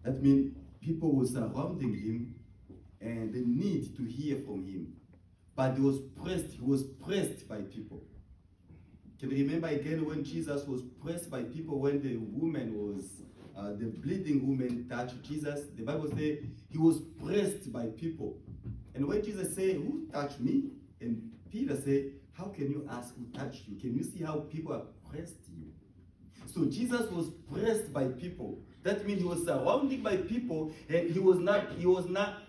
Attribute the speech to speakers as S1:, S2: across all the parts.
S1: That means people were surrounding him and they need to hear from him. But he was pressed by people. Can you remember again when Jesus was pressed by people, when the woman was, the bleeding woman touched Jesus? The Bible says he was pressed by people. And when Jesus said, "Who touched me?" And Peter said, "How can you ask who touched you? Can you see how people have pressed you?" So Jesus was pressed by people. That means he was surrounded by people, and he was not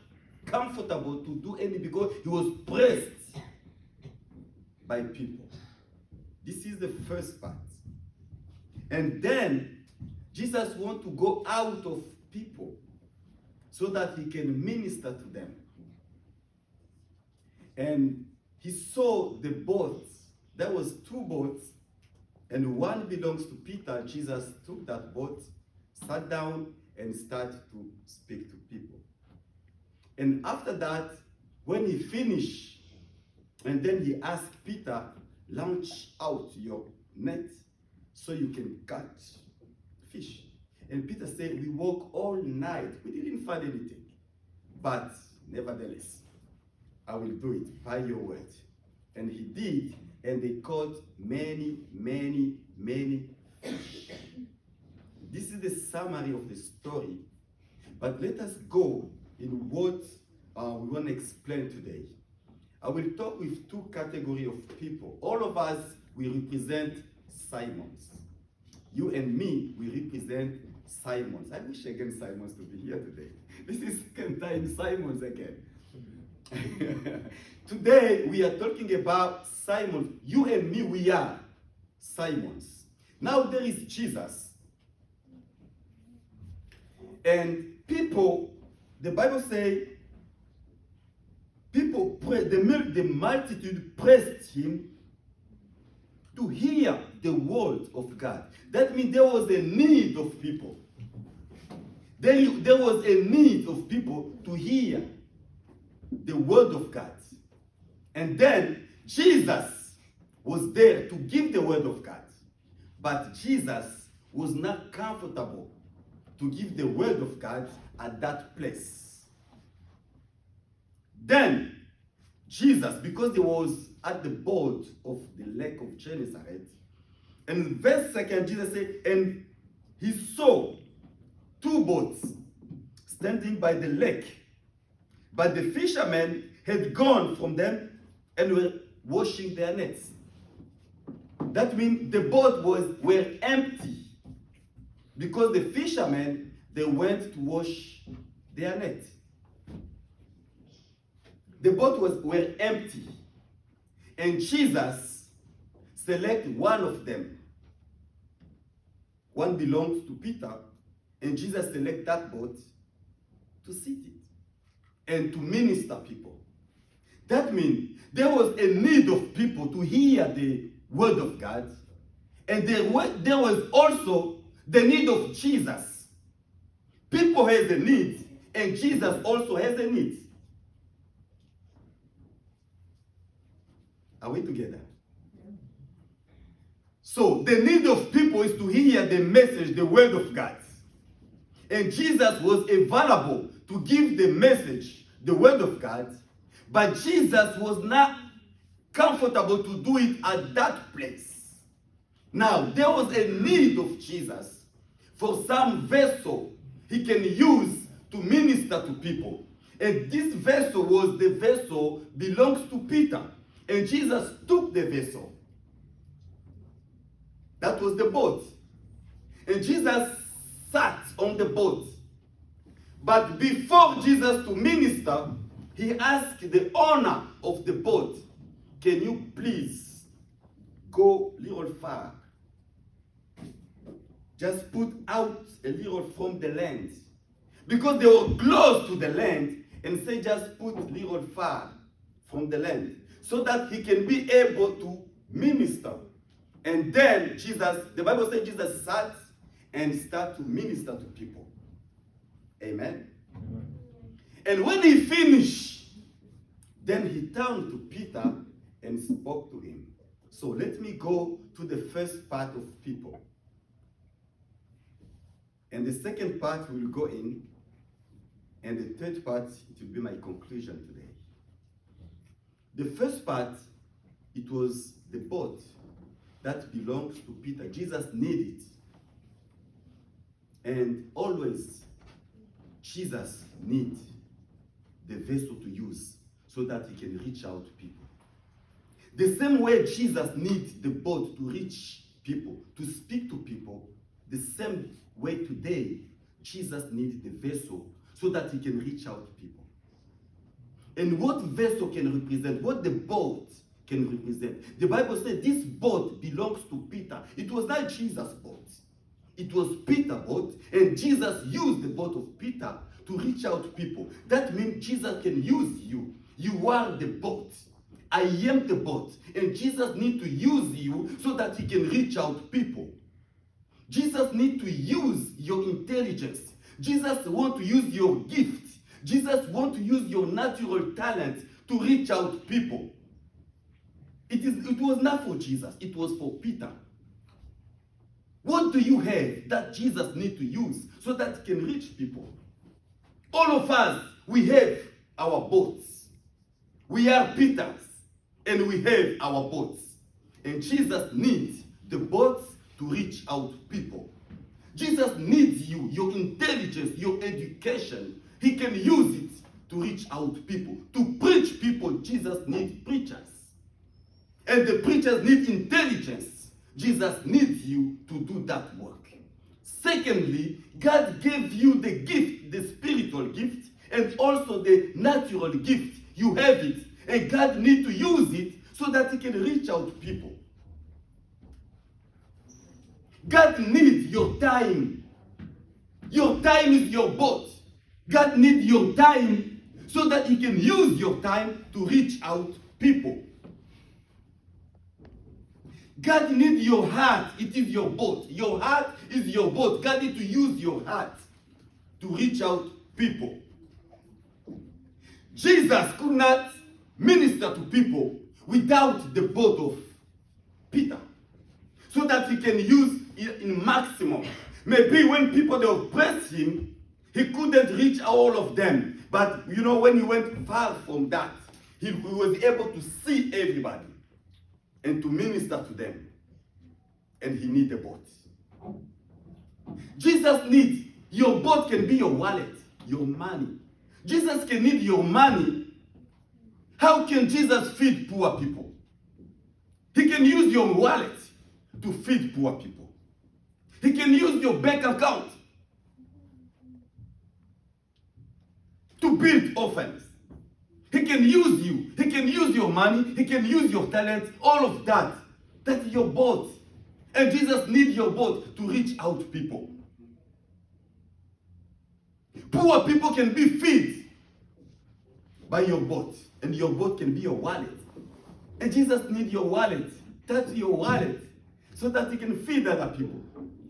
S1: comfortable to do anything because he was pressed by people. This is the first part. And then Jesus wants to go out of people so that he can minister to them. And he saw the boats. There was two boats, and one belongs to Peter. Jesus took that boat, sat down, and started to speak to people. And after that, when he finished, and then he asked Peter, "Launch out your net so you can catch fish." And Peter said, "We walked all night. We didn't find anything. But nevertheless, I will do it by your word." And he did, and they caught many, many, many fish. This is the summary of the story. But let us go in what we want to explain today. I will talk with two categories of people. All of us, we represent Simons. You and me, we represent Simons. I wish again Simons to be here today. This is second time Simons again. Today, we are talking about Simons. You and me, we are Simons. Now there is Jesus. And people, the Bible says, the multitude pressed him to hear the word of God. That means there was a need of people. There was a need of people to hear the word of God. And then Jesus was there to give the word of God. But Jesus was not comfortable to give the word of God at that place. Then Jesus, because he was at the board of the lake of Gennesaret, and in verse 2, Jesus said, and he saw two boats standing by the lake, but the fishermen had gone from them and were washing their nets. That means the boat were empty, because the fishermen, they went to wash their nets. The boat were empty, and Jesus selected one of them. One belongs to Peter, and Jesus selected that boat to sit it and to minister people. That means there was a need of people to hear the word of God, and there was also the need of Jesus. People have a need, and Jesus also has a need. Are we together? So the need of people is to hear the message, the word of God. And Jesus was available to give the message, the word of God, but Jesus was not comfortable to do it at that place. Now, there was a need of Jesus for some vessel he can use to minister to people. And this vessel was the vessel belongs to Peter. And Jesus took the vessel. That was the boat. And Jesus sat on the boat. But before Jesus to minister, he asked the owner of the boat, "Can you please go a little far? Just put out a little from the land." Because they were close to the land, and say, "Just put a little far from the land," so that he can be able to minister. And then Jesus, the Bible says Jesus sat and started to minister to people. Amen. Amen. And when he finished, then he turned to Peter and spoke to him. So let me go to the first part of people. And the second part will go in, and the third part, it will be my conclusion today. The first part, it was the boat that belongs to Peter. Jesus needed it. And always, Jesus needs the vessel to use so that he can reach out to people. The same way Jesus needs the boat to reach people, to speak to people, the same way today, Jesus needs the vessel so that he can reach out to people. And what vessel can represent, what the boat can represent. The Bible said this boat belongs to Peter. It was not Jesus' boat. It was Peter's boat, and Jesus used the boat of Peter to reach out to people. That means Jesus can use you. You are the boat. I am the boat. And Jesus needs to use you so that he can reach out to people. Jesus needs to use your intelligence. Jesus wants to use your gift. Jesus wants to use your natural talent to reach out to people. It was not for Jesus. It was for Peter. What do you have that Jesus needs to use so that he can reach people? All of us, we have our boats. We are Peters, and we have our boats. And Jesus needs the boats to reach out to people. Jesus needs you, your intelligence, your education. He can use it to reach out to people. To preach people, Jesus needs preachers. And the preachers need intelligence. Jesus needs you to do that work. Secondly, God gave you the gift, the spiritual gift, and also the natural gift. You have it, and God needs to use it so that he can reach out to people. God needs your time. Your time is your boat. God needs your time so that he can use your time to reach out to people. God needs your heart. It is your boat. Your heart is your boat. God needs to use your heart to reach out to people. Jesus could not minister to people without the boat of Peter, so that he can use it in maximum. Maybe when people they oppressed him, he couldn't reach all of them. But you know, when he went far from that, he was able to see everybody and to minister to them. And he needs a boat. Jesus needs, your boat can be your wallet, your money. Jesus can need your money. How can Jesus feed poor people? He can use your wallet to feed poor people. He can use your bank account to build orphans. He can use you. He can use your money. He can use your talent. All of that. That's your boat. And Jesus needs your boat to reach out to people. Poor people can be fed by your boat. And your boat can be your wallet. And Jesus needs your wallet. That's your wallet. So that he can feed other people.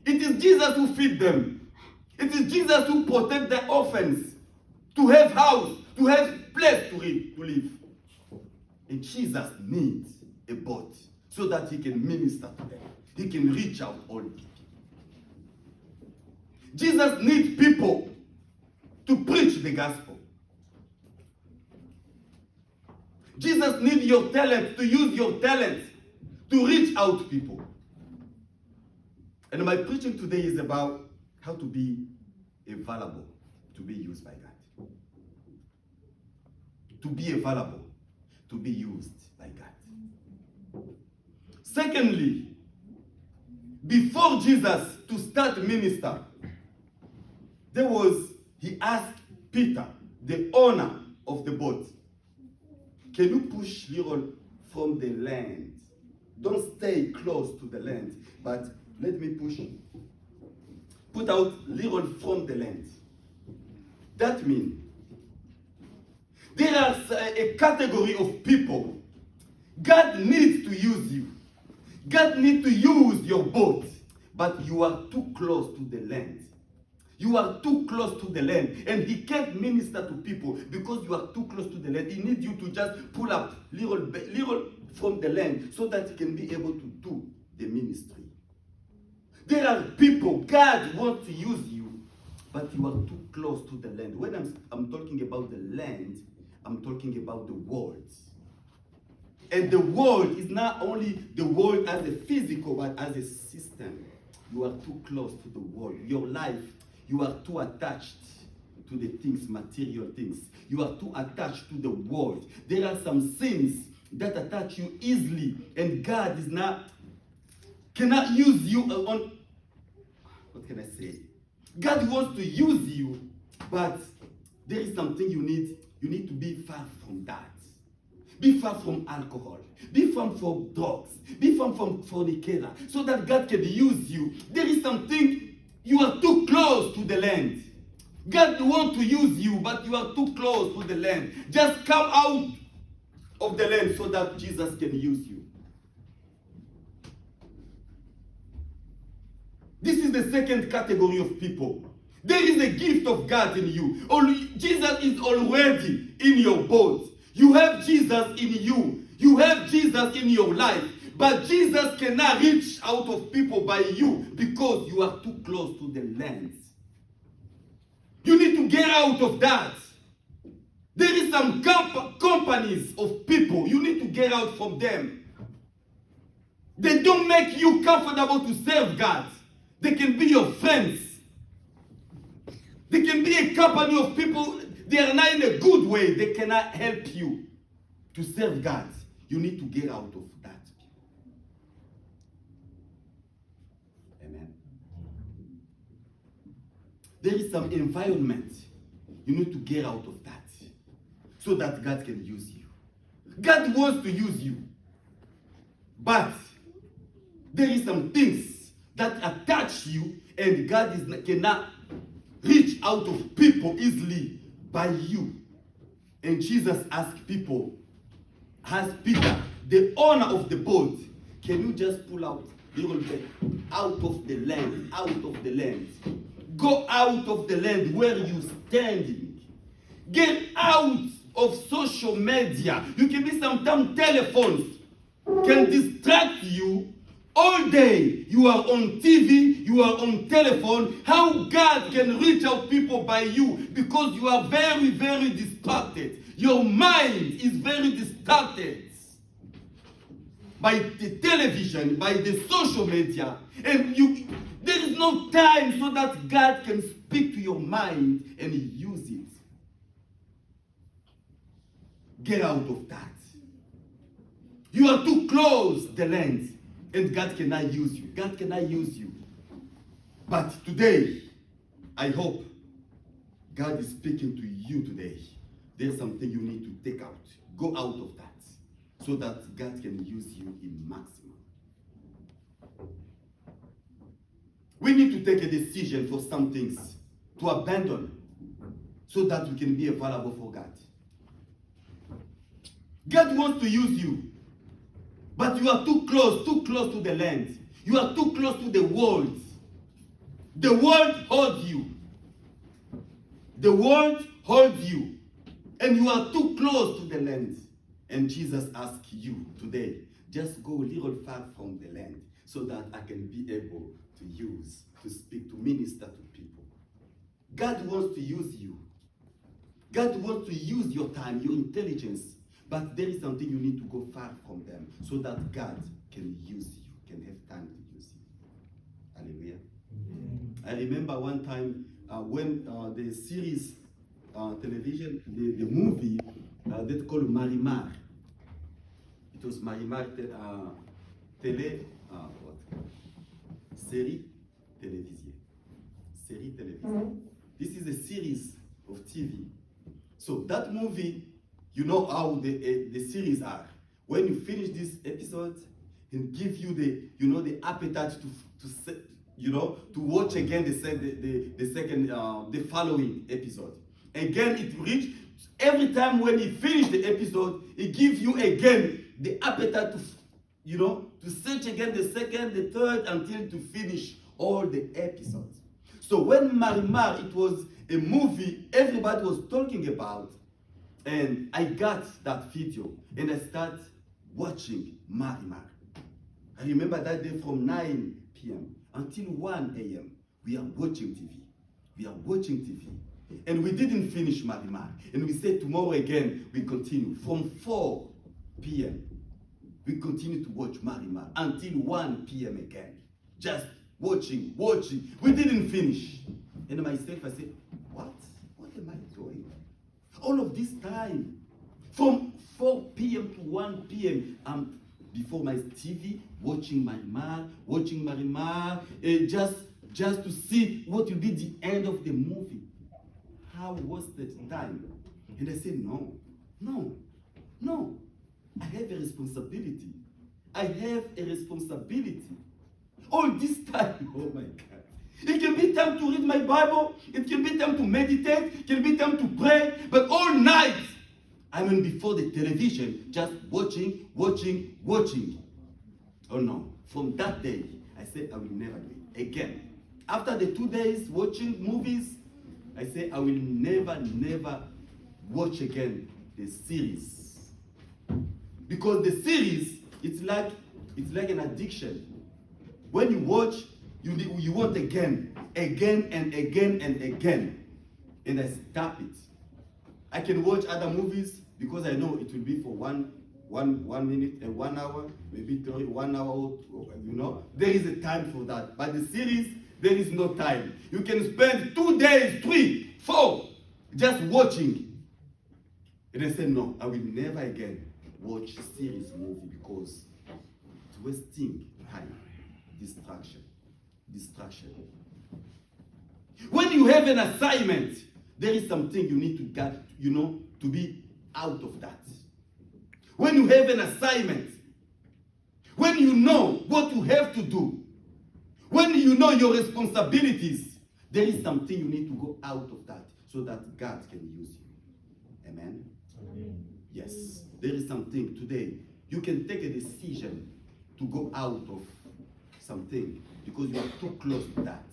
S1: It is Jesus who feed them. It is Jesus who protect the orphans. To have house. To have place to live. And Jesus needs a boat so that he can minister to them. He can reach out all people. Jesus needs people to preach the gospel. Jesus needs your talent, to use your talent to reach out to people. And my preaching today is about how to be available to be used by God. To be available to be used by God. Secondly, before Jesus to start minister, he asked Peter, the owner of the boat, can you push little from the land? Don't stay close to the land, but let me push. Put out little from the land. That means there are a category of people. God needs to use you. God needs to use your boat, but you are too close to the land. You are too close to the land, and he can't minister to people because you are too close to the land. He needs you to just pull up little from the land so that he can be able to do the ministry. There are people, God wants to use you, but you are too close to the land. When I'm talking about the land, I'm talking about the world. And the world is not only the world as a physical, but as a system. You are too close to the world. Your life, you are too attached to the things, material things. You are too attached to the world. There are some sins that attach you easily, and God cannot use you on, what can I say? God wants to use you, but there is something you need to be far from that. Be far from alcohol. Be far from drugs. Be far from fornicator, so that God can use you. There is something, you are too close to the land. God wants to use you, but you are too close to the land. Just come out of the land so that Jesus can use you. This is the second category of people. There is a gift of God in you. Jesus is already in your boat. You have Jesus in you. You have Jesus in your life. But Jesus cannot reach out of people by you because you are too close to the land. You need to get out of that. There is some companies of people. You need to get out from them. They don't make you comfortable to serve God. They can be your friends. They can be a company of people. They are not in a good way. They cannot help you to serve God. You need to get out of that. Amen. There is some environment. You need to get out of that so that God can use you. God wants to use you. But there is some things that attach you, and God cannot reach out of people easily by you. And Jesus asked Peter, the owner of the boat, can you just pull out a little bit out of the land, Go out of the land where you're standing. Get out of social media. You can be sometimes telephones can distract you all day. You are on TV, you are on telephone. How God can reach out people by you? Because you are very, very distracted. Your mind is very distracted by the television, by the social media. And there is no time so that God can speak to your mind and use it. Get out of that. You are too close to the land, and God cannot use you. God cannot use you. But today, I hope God is speaking to you today. There's something you need to take out. Go out of that so that God can use you in maximum. We need to take a decision for some things to abandon so that we can be available for God. God wants to use you, but you are too close to the land. You are too close to the world. The world holds you. The world holds you. And you are too close to the land. And Jesus asks you today, just go a little far from the land so that I can be able to speak, to minister to people. God wants to use you. God wants to use your time, your intelligence. But there is something you need to go far from them so that God can use you, can have time to use you. Hallelujah. Mm-hmm. I remember one time when the series, television, the movie that called Marimar. It was Marimar série télévisée. Série télévisée. Mm-hmm. This is a series of TV. So that movie, you know how the series are. When you finish this episode, it gives you the appetite to watch again the following episode. Again, it reach every time when you finish the episode, it gives you again the appetite to search again the second, the third, until to finish all the episodes. So when Marimar, it was a movie everybody was talking about. And I got that video and I started watching Marimar. I remember that day from 9 p.m. until 1 a.m. we are watching TV. We are watching TV. And we didn't finish Marimar. And we said tomorrow again, we continue. From 4 p.m., we continue to watch Marimar until 1 p.m. again. Just watching. We didn't finish. And myself, I said, what? What am I doing? All of this time, from 4 p.m. to 1 p.m., I'm before my TV, watching Marimar, just to see what will be the end of the movie. How was that time? And I said, no. I have a responsibility. All this time, oh my God. It can be time to read my Bible. It can be time to meditate. It can be time to pray. But all night, I'm before the television, just watching. Oh no. From that day, I said, I will never do it again. After the 2 days watching movies, I say I will never watch again the series. Because the series, it's like an addiction. When you watch, you want again and again. And I stop it. I can watch other movies because I know it will be for one minute and 1 hour, maybe 1 hour, There is a time for that. But the series, there is no time. You can spend 2 days, 3, 4, just watching. And I said, no, I will never again watch series movie because it's wasting time. Distraction. When you have an assignment, there is something you need to get, to be out of that. When you have an assignment, when you know what you have to do, when you know your responsibilities, there is something you need to go out of that so that God can use you. Amen? Amen. Yes, there is something today. You can take a decision to go out of something because you are too close to that.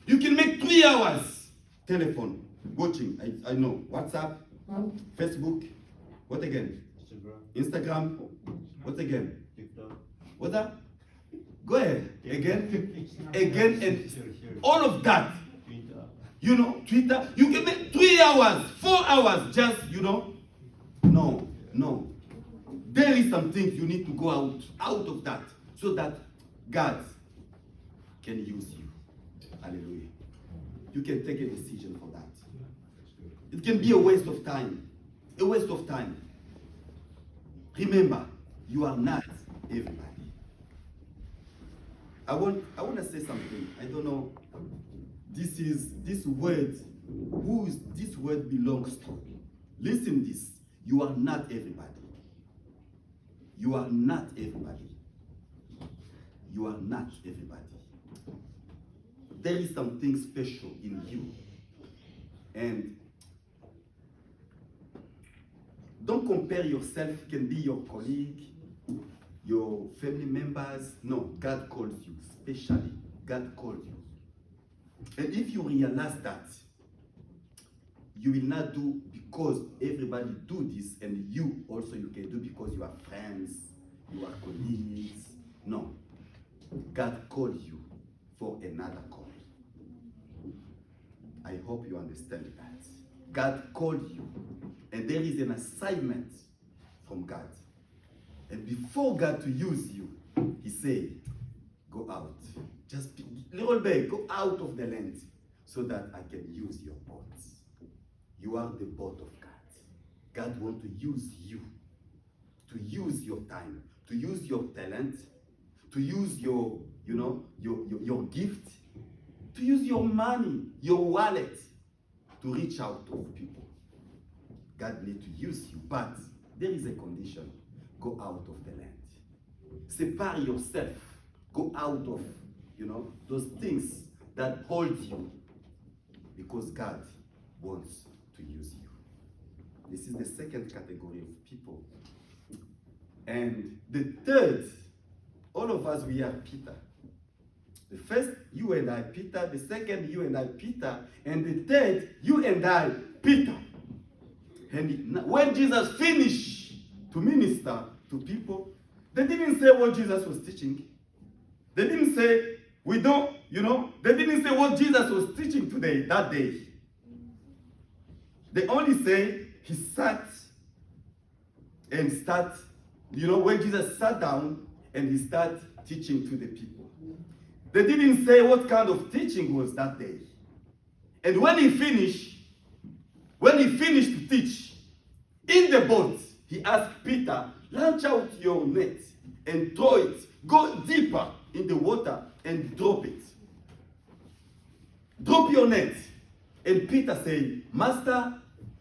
S1: You can make 3 hours telephone watching. I know. WhatsApp, Facebook, what again? Instagram, what again? What that? Go ahead. Again, and all of that. Twitter. You can make 3 hours, 4 hours, just, No. There is something you need to go out of that so that God can use you. Hallelujah. You can take a decision for that. It can be a waste of time. Remember, you are not everybody. I want to say something. I don't know. This word. Who is this word belongs to? Listen this. You are not everybody. You are not everybody. You are not everybody. There is something special in you. And don't compare yourself. It can be your colleague, your family members. No, God calls you. Especially, God called you. And if you realize that, you will not do because everybody do this, and you also you can do because you are friends, you are colleagues. No. God called you for another call. I hope you understand that. God called you, and there is an assignment from God. And before God to use you, he said, go out. Just little bit, go out of the land so that I can use your boats. You are the boat of God. God wants to use you, to use your time, to use your talent, to use your gift, to use your money, your wallet, to reach out to people. God needs to use you, but there is a condition. Go out of the land. Separe yourself. Go out of, those things that hold you, because God wants to use you. This is the second category of people. And the third, all of us, we are Peter. The first, you and I, Peter. The second, you and I, Peter. And the third, you and I, Peter. And when Jesus finished to minister to people, they didn't say what Jesus was teaching. They didn't say We don't, they didn't say what Jesus was teaching today, that day. They only say he sat and when Jesus sat down and he started teaching to the people. They didn't say what kind of teaching was that day. And when he finished to teach, in the boat, he asked Peter, launch out your net and throw it. Go deeper in the water and drop it. Drop your net. And Peter said, Master,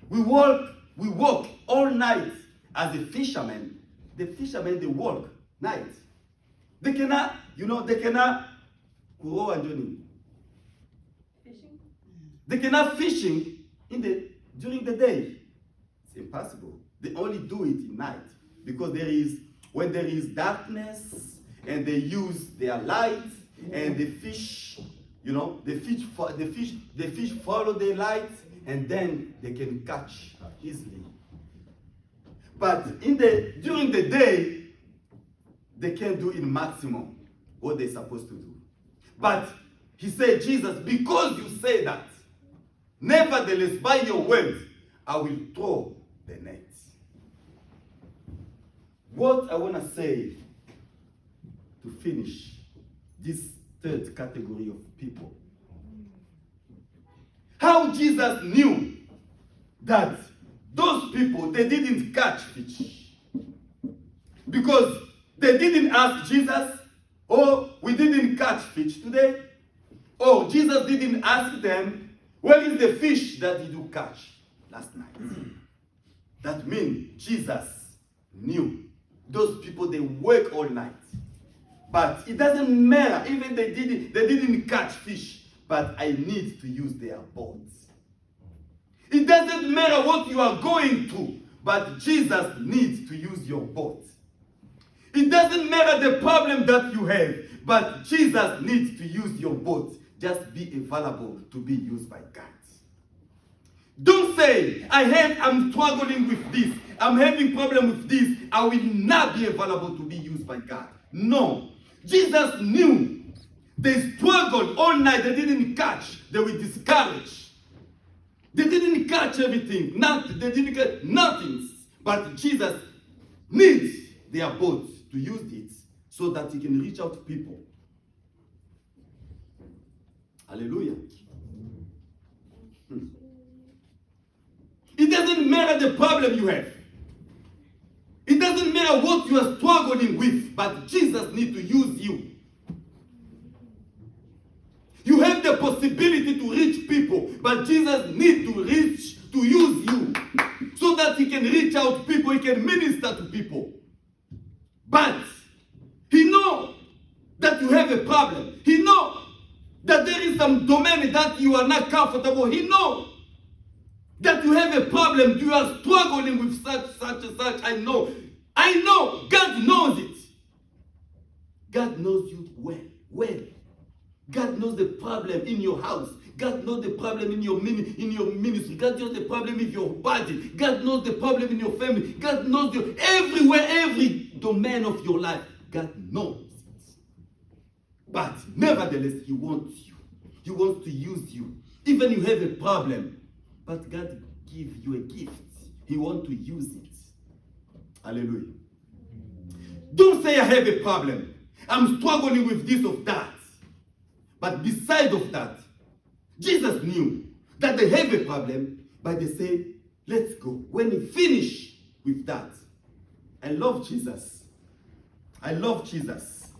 S1: we walk all night as a fisherman. The fishermen, they work night. They cannot fishing. They cannot fishing during the day. It's impossible. They only do it in night because when there is darkness and they use their light and the fish, the fish follow their light and then they can catch easily. But during the day, they can do in maximum what they're supposed to do. But he said, Jesus, because you say that, nevertheless, by your word, I will throw the net. What I want to say to finish this third category of people. How Jesus knew that those people, they didn't catch fish. Because they didn't ask Jesus, oh, we didn't catch fish today. Oh, Jesus didn't ask them, where is the fish that you do catch last night? That means Jesus knew those people, they work all night. But it doesn't matter, even they didn't catch fish, but I need to use their boats. It doesn't matter what you are going through, but Jesus needs to use your boat. It doesn't matter the problem that you have, but Jesus needs to use your boat. Just be available to be used by God. Don't say, I'm struggling with this. I'm having problem with this. I will not be available to be used by God. No. Jesus knew they struggled all night. They didn't catch. They were discouraged. They didn't catch everything. They didn't catch nothing. But Jesus needs their boat to use it so that he can reach out to people. Hallelujah. It doesn't matter the problem you have. It doesn't matter what you are struggling with, but Jesus needs to use you. You have the possibility to reach people, but Jesus needs to use you so that he can reach out to people, he can minister to people. But he knows that you have a problem. He knows that there is some domain that you are not comfortable. He knows that you have a problem, you are struggling with such and such. I know. God knows it. God knows you well. God knows the problem in your house. God knows the problem in your ministry. God knows the problem in your body. God knows the problem in your family. God knows you everywhere, every domain of your life. God knows it. But nevertheless, he wants you. He wants to use you. Even you have a problem, but God gives you a gift. He wants to use it. Hallelujah. Don't say I have a problem. I'm struggling with this or that. But beside of that, Jesus knew that they have a problem, but they say, let's go. When he finished with that, I love Jesus. I love Jesus.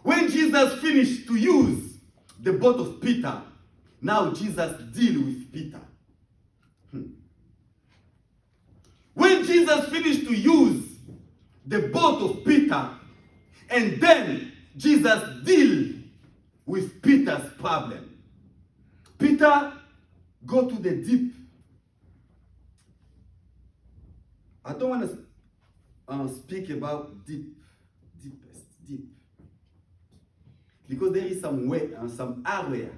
S1: When Jesus finished to use the boat of Peter, now Jesus deal with Peter. When Jesus finished to use the boat of Peter, and then Jesus deal with Peter's problem. Peter go to the deep. I don't want to speak about deep. Because there is some way and some area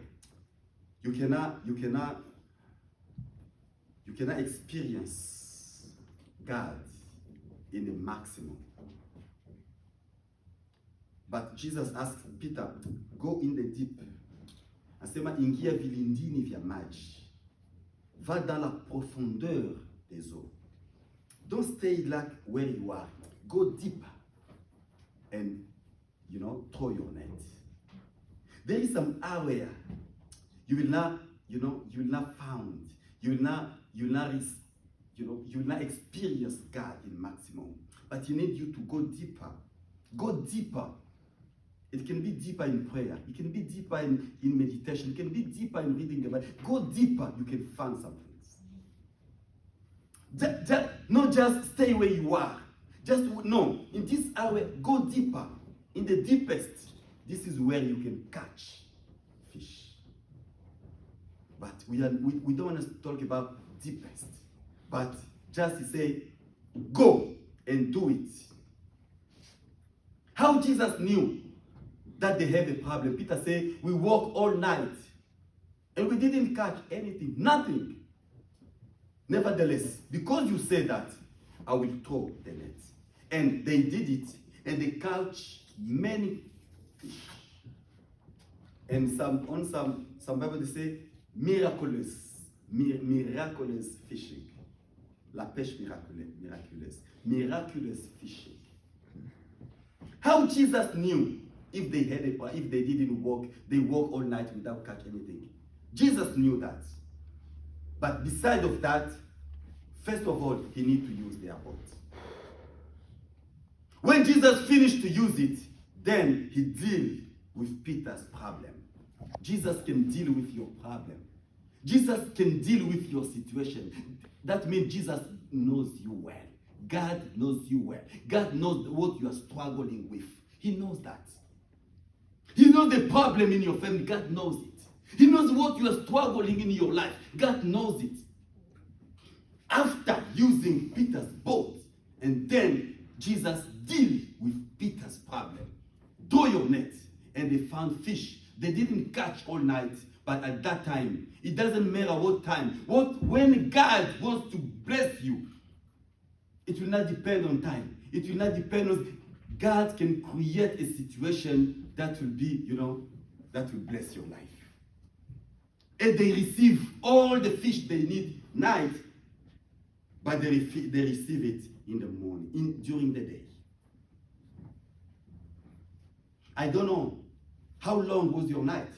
S1: you cannot experience God in the maximum. But Jesus asked Peter, go in the deep. Asema, ingia vilindini vya maji. Va dans la profondeur des eaux. Don't stay like where you are. Go deeper and, throw your net. There is some area you will not, you will not found. You will not experience God in maximum. But He needs you to go deeper. Go deeper. It can be deeper in prayer. It can be deeper in meditation. It can be deeper in reading the Bible. Go deeper, you can find some things. Not just stay where you are. No. In this area, go deeper. In the deepest, this is where you can catch fish. But we don't want to talk about deepest. But just to say, go and do it. How Jesus knew that they have a problem. Peter said, we walked all night and we didn't catch anything, nothing. Nevertheless, because you say that, I will throw the net. And they did it, and they caught many fish. And some Bible they say miraculous fishing. La pêche miraculous fishing. How Jesus knew if they didn't walk, they walk all night without catch anything. Jesus knew that. But beside of that, first of all, He need to use their boat. When Jesus finished to use it, then He deal with Peter's problem. Jesus can deal with your problem. Jesus can deal with your situation. That means Jesus knows you well. God knows you well. God knows what you are struggling with. He knows that. He knows the problem in your family. God knows it. He knows what you are struggling in your life. God knows it. After using Peter's boat, and then Jesus deal with Peter's problem. Throw your net, and they found fish. They didn't catch all night, but at that time, it doesn't matter what time. When God wants to bless you, it will not depend on time. It will not depend on. God can create a situation that will be, that will bless your life. And they receive all the fish they need night, but they receive it in the morning, during the day. I don't know how long was your night.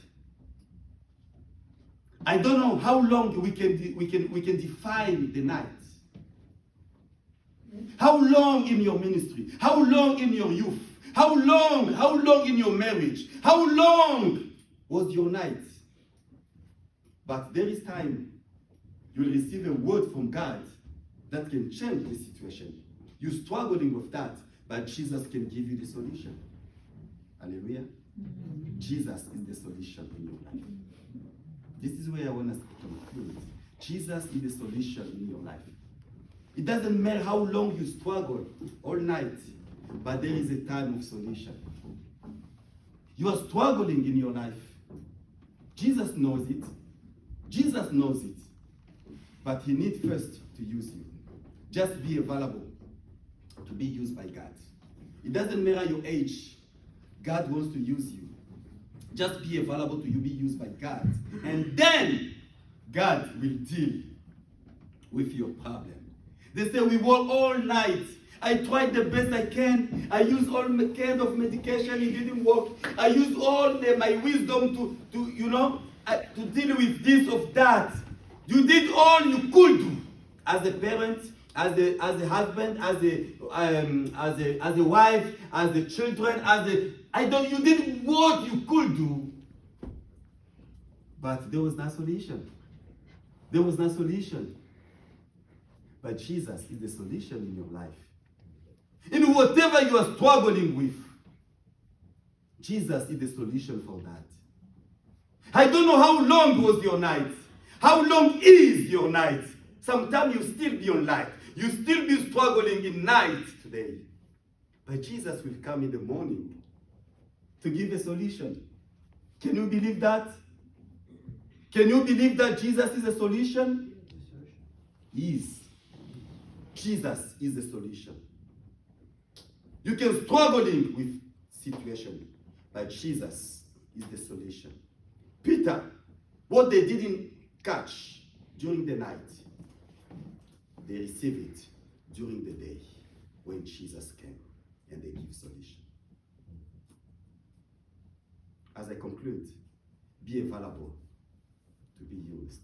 S1: I don't know how long we can define the night. How long in your ministry? How long in your youth? How long in your marriage? How long was your night? But there is time. You'll receive a word from God that can change the situation. You're struggling with that, but Jesus can give you the solution. Hallelujah. Mm-hmm. Jesus is the solution in your life. This is where I want us to conclude. Jesus is the solution in your life. It doesn't matter how long you struggle all night, but there is a time of solution. You are struggling in your life. Jesus knows it. Jesus knows it. But He needs first to use you. Just be available to be used by God. It doesn't matter your age. God wants to use you. Just be available to be used by God. And then God will deal with your problem. They say we work all night. I tried the best I can. I used all kinds of medication. It didn't work. I used all my wisdom to deal with this or that. You did all you could do as a parent, as a husband, as a wife, as the children, you did what you could do. But there was no solution. There was no solution. But Jesus is the solution in your life. In whatever you are struggling with, Jesus is the solution for that. I don't know how long was your night. How long is your night? Sometimes you still be on light. You still be struggling in night today. But Jesus will come in the morning to give a solution. Can you believe that? Can you believe that Jesus is a solution? Yes. Jesus is the solution. You can struggling with situation, but Jesus is the solution. Peter, what they didn't catch during the night, they receive it during the day when Jesus came and they give solution. As I conclude, be available to be used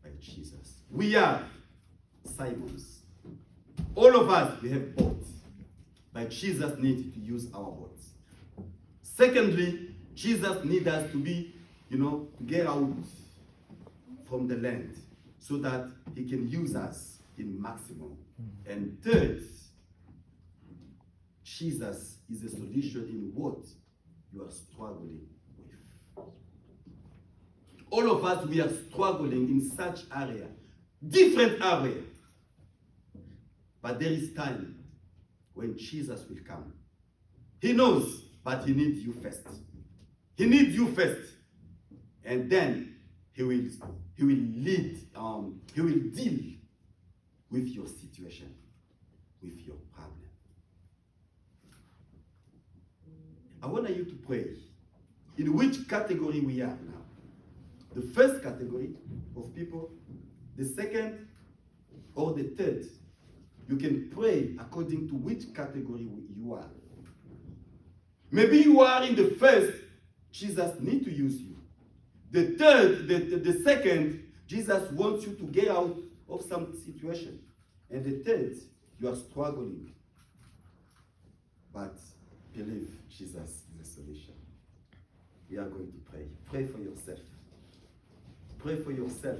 S1: by Jesus. We are Simons. All of us, we have boats, but Jesus needs to use our boats. Secondly, Jesus needs us to be, to get out from the land so that he can use us in maximum. And third, Jesus is a solution in what you are struggling with. All of us, we are struggling in such area, different area. But there is time when Jesus will come. He knows, but he needs you first. He needs you first. And then he will lead, he will deal with your situation, with your problem. I want you to pray in which category we are now. The first category of people, the second, or the third. You can pray according to which category you are. Maybe you are in the first, Jesus needs to use you. The third, the second, Jesus wants you to get out of some situation. And the third, you are struggling. But believe Jesus is the solution. We are going to pray. Pray for yourself. Pray for yourself.